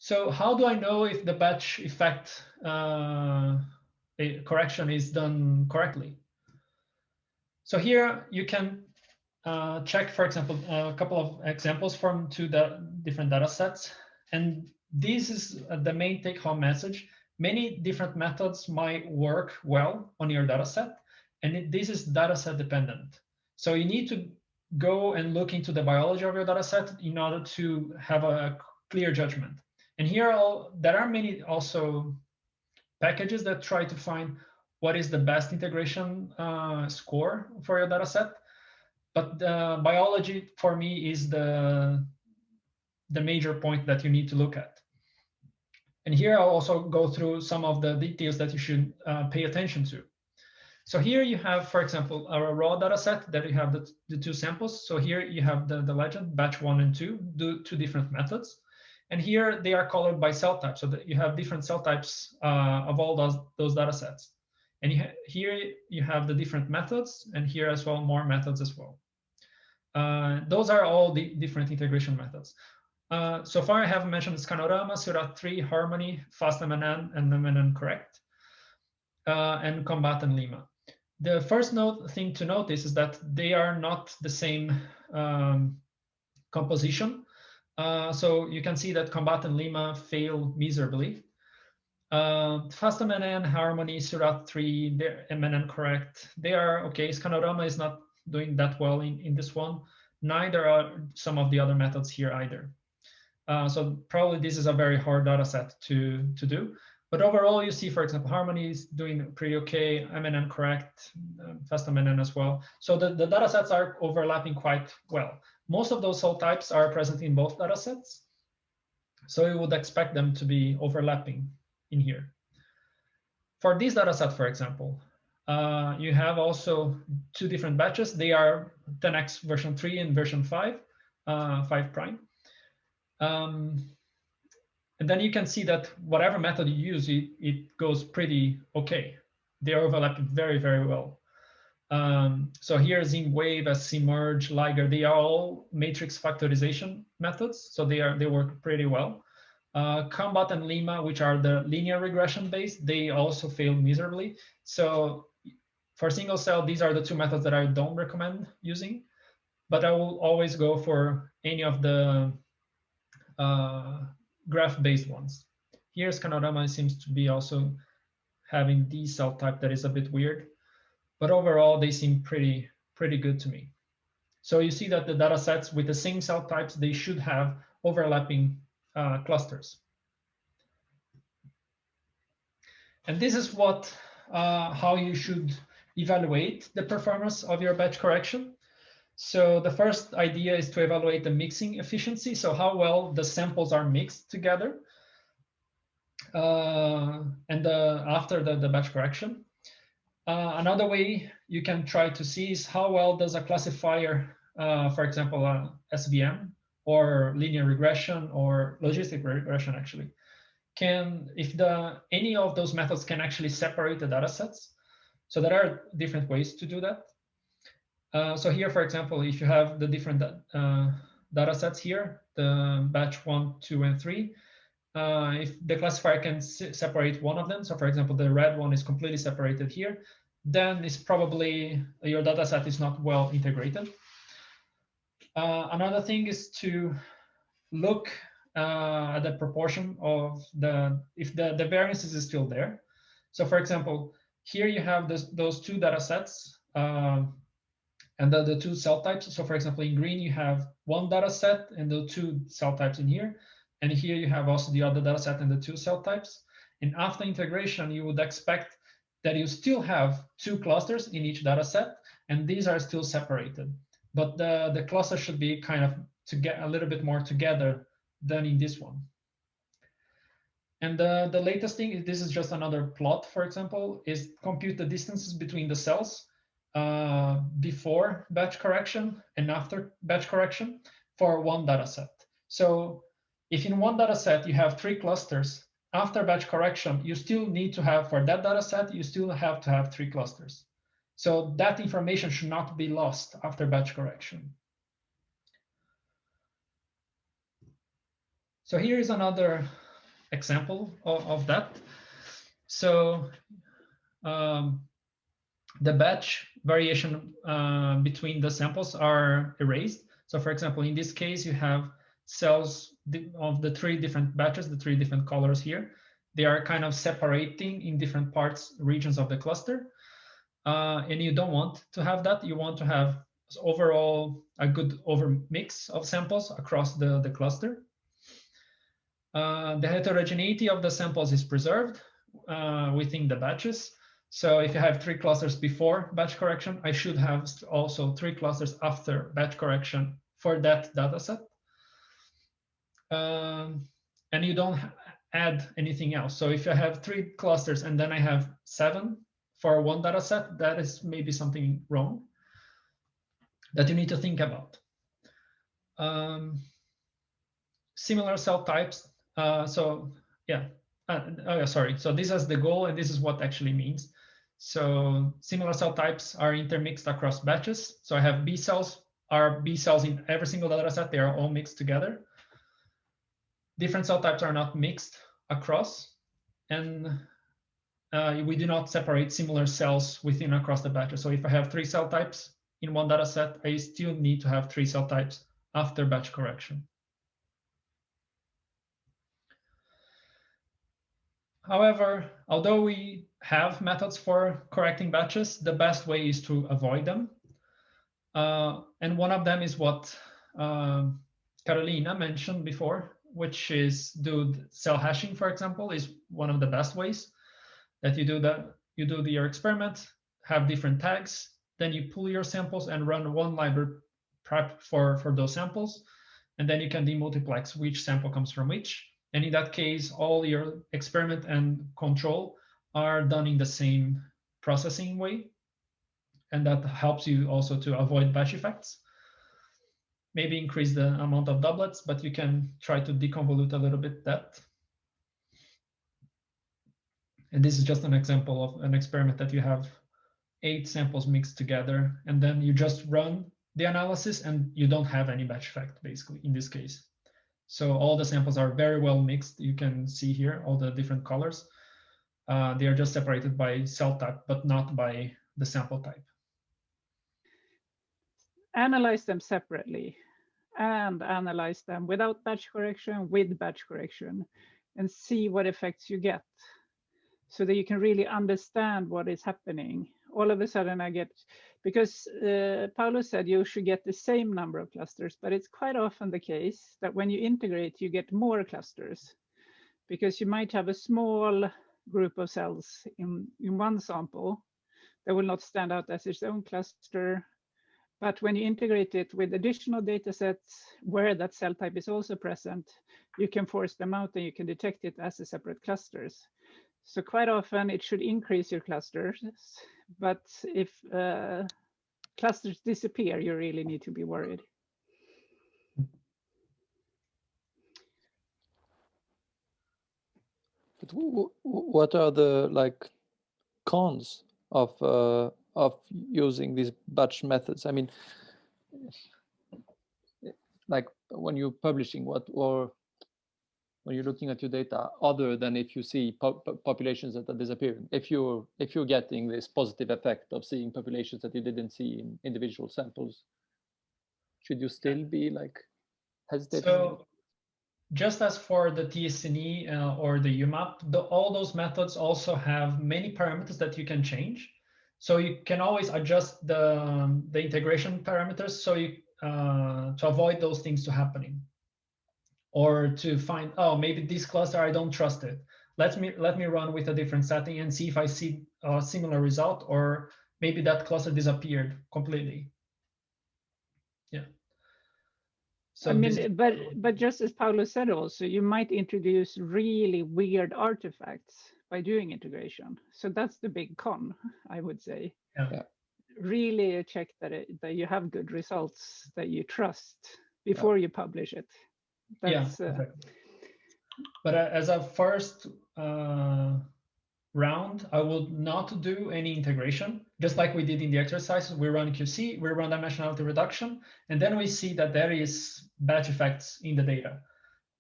So how do I know if the batch effect correction is done correctly? So here you can check, for example, a couple of examples from two different data sets. And this is the main take-home message. Many different methods might work well on your data set, and this is data set dependent. So you need to go and look into the biology of your data set in order to have a clear judgment. And here there are many also packages that try to find what is the best integration score for your data set. But biology for me is the major point that you need to look at. And here I'll also go through some of the details that you should pay attention to. So here you have, for example, a raw data set that you have the two samples. So here you have the legend, batch 1 and 2, do two different methods. And here they are colored by cell type, so that you have different cell types of all those data sets. And here you have the different methods, and here as well, more methods as well. Those are all the different integration methods. So far I have mentioned Scanorama, Seurat 3, Harmony, FastMNN, and MNN Correct, and Combat and Lima. The first thing to notice is that they are not the same composition. So you can see that Combat and Lima fail miserably. FastMNN, Harmony, Seurat 3, MNN Correct, they are okay. Scanorama is not doing that well in this one. Neither are some of the other methods here either. So probably this is a very hard data set to do. But overall, you see, for example, Harmony is doing pretty okay, MNN Correct, FastMNN as well. So the data sets are overlapping quite well. Most of those cell types are present in both data sets. So you would expect them to be overlapping in here. For this data set, for example, you have also two different batches. They are 10x version 3 and version 5, 5 prime. And then you can see that whatever method you use, it goes pretty okay. They overlap very, very well. So here, ZIMWave, SCMerge, Liger, they are all matrix factorization methods. So they work pretty well. Combat and Lima, which are the linear regression based, they also fail miserably. So for single cell, these are the two methods that I don't recommend using. But I will always go for any of the graph-based ones. Here, Scanorama seems to be also having the cell type that is a bit weird, but overall they seem pretty good to me. So you see that the data sets with the same cell types, they should have overlapping clusters. And this is how you should evaluate the performance of your batch correction. So the first idea is to evaluate the mixing efficiency. So how well the samples are mixed together after the batch correction. Another way you can try to see is how well does a classifier, for example, SVM or linear regression or logistic regression actually, if any of those methods can actually separate the data sets. So there are different ways to do that. So here, for example, if you have the different data sets here, the batch 1, 2, and 3, if the classifier can separate one of them, so for example, the red one is completely separated here, then it's probably your data set is not well integrated. Another thing is to look at the proportion of if the variances is still there. So for example, here you have those two data sets, and the two cell types. So for example, in green, you have one data set and the two cell types in here. And here you have also the other data set and the two cell types. And after integration, you would expect that you still have two clusters in each data set, and these are still separated. But the cluster should be kind of to get a little bit more together than in this one. And the latest thing, this is just another plot, for example, is compute the distances between the cells before batch correction and after batch correction for one data set. So if in one data set you have 3 clusters, after batch correction, you still need to have, for that data set, you still have to have 3 clusters. So that information should not be lost after batch correction. So here is another example of that. So the batch variation between the samples are erased. So for example, in this case, you have cells of the 3 different batches, the 3 different colors here. They are kind of separating in different parts, regions of the cluster. And you don't want to have that. You want to have overall a good mix of samples across the cluster. The heterogeneity of the samples is preserved within the batches. So if you have 3 clusters before batch correction, I should have also 3 clusters after batch correction for that data set. And you don't add anything else. So if I have 3 clusters and then I have 7 for one data set, that is maybe something wrong that you need to think about. Similar cell types. So this is the goal, and this is what actually means. So similar cell types are intermixed across batches. So I have B cells in every single data set. They are all mixed together. Different cell types are not mixed across, and we do not separate similar cells within across the batches. So if I have 3 cell types in one data set, I still need to have 3 cell types after batch correction. However, although we have methods for correcting batches, the best way is to avoid them. And one of them is what Carolina mentioned before, which is do cell hashing, for example, is one of the best ways that you do your experiment, have different tags, then you pull your samples and run one library prep for those samples, and then you can demultiplex which sample comes from which. And in that case, all your experiment and control are done in the same processing way. And that helps you also to avoid batch effects. Maybe increase the amount of doublets, but you can try to deconvolute a little bit that. And this is just an example of an experiment that you have 8 samples mixed together, and then you just run the analysis and you don't have any batch effect, basically, in this case. So all the samples are very well mixed. You can see here all the different colors. They are just separated by cell type, but not by the sample type. Analyze them separately and analyze them without batch correction, with batch correction, and see what effects you get so that you can really understand what is happening. All of a sudden I get, because Paulo said you should get the same number of clusters, but it's quite often the case that when you integrate, you get more clusters because you might have a small group of cells in one sample that will not stand out as its own cluster. But when you integrate it with additional data sets where that cell type is also present, you can force them out and you can detect it as a separate clusters. So quite often it should increase your clusters, but if clusters disappear, you really need to be worried. But what are the cons of using these batch methods? I mean, like when you're publishing, or when you're looking at your data, other than if you see populations that are disappearing, if you're getting this positive effect of seeing populations that you didn't see in individual samples, should you still be hesitating? So just as for the TSNE or the UMAP, all those methods also have many parameters that you can change. So you can always adjust the integration parameters so you to avoid those things to happening, or to find, oh, maybe this cluster I don't trust it. Let me run with a different setting and see if I see a similar result, or maybe that cluster disappeared completely. Yeah. So I mean, but just as Paulo said, also you might introduce really weird artifacts by doing integration. So that's the big con, I would say. Yeah. Really check that you have good results that you trust before you publish it. That's, exactly. But as a first round, I will not do any integration. Just like we did in the exercises, we run QC, we run dimensionality reduction, and then we see that there is batch effects in the data.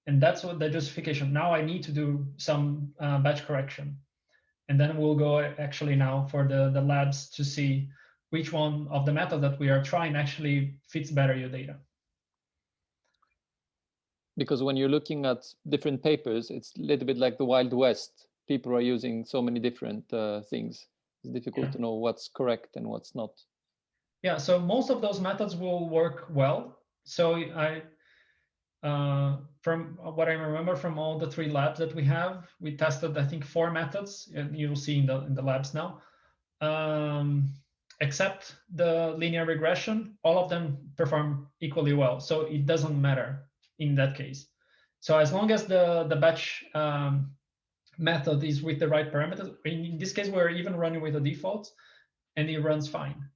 And that's what the justification. Now I need to do some batch correction. And then we'll go actually now for the labs to see which one of the method that we are trying actually fits better your data. Because when you're looking at different papers, it's a little bit like the Wild West. People are using so many different things. It's difficult to know what's correct and what's not. Yeah, so most of those methods will work well. So from what I remember from all the 3 labs that we have, we tested, I think, 4 methods, and you'll see in the labs now. Except the linear regression, all of them perform equally well. So it doesn't matter in that case. So as long as the batch method is with the right parameters, in this case, we're even running with the defaults, and it runs fine.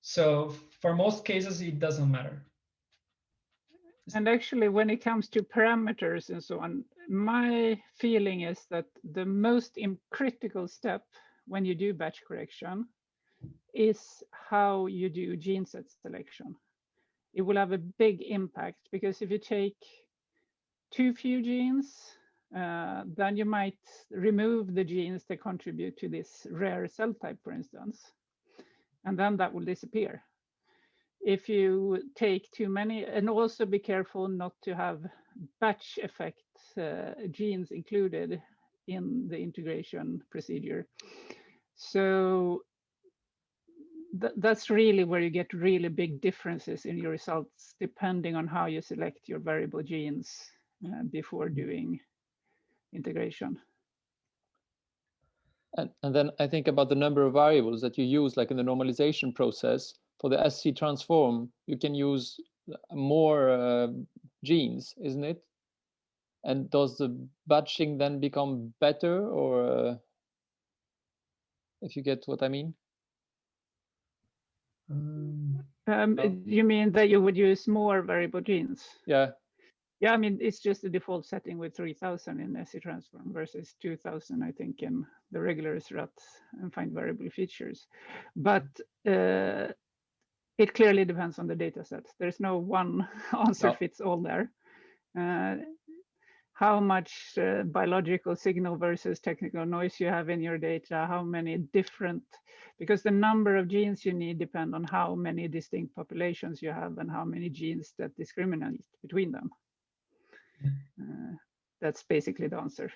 So for most cases, it doesn't matter. And actually, when it comes to parameters and so on, my feeling is that the most critical step when you do batch correction is how you do gene set selection. It will have a big impact, because if you take too few genes, then you might remove the genes that contribute to this rare cell type, for instance, and then that will disappear. If you take too many, and also be careful not to have batch effect genes included in the integration procedure. So that's really where you get really big differences in your results, depending on how you select your variable genes before doing integration. And then I think about the number of variables that you use, like in the normalization process. For the SC transform, you can use more genes, isn't it? And does the batching then become better, or if you get what I mean? You mean that you would use more variable genes? Yeah. Yeah, I mean, it's just the default setting with 3000 in SC transform versus 2000, I think, in the regular SRAT and find variable features. But it clearly depends on the data set. There's no one answer fits all there. How much biological signal versus technical noise you have in your data, how many different, because the number of genes you need depend on how many distinct populations you have and how many genes that discriminate between them. That's basically the answer.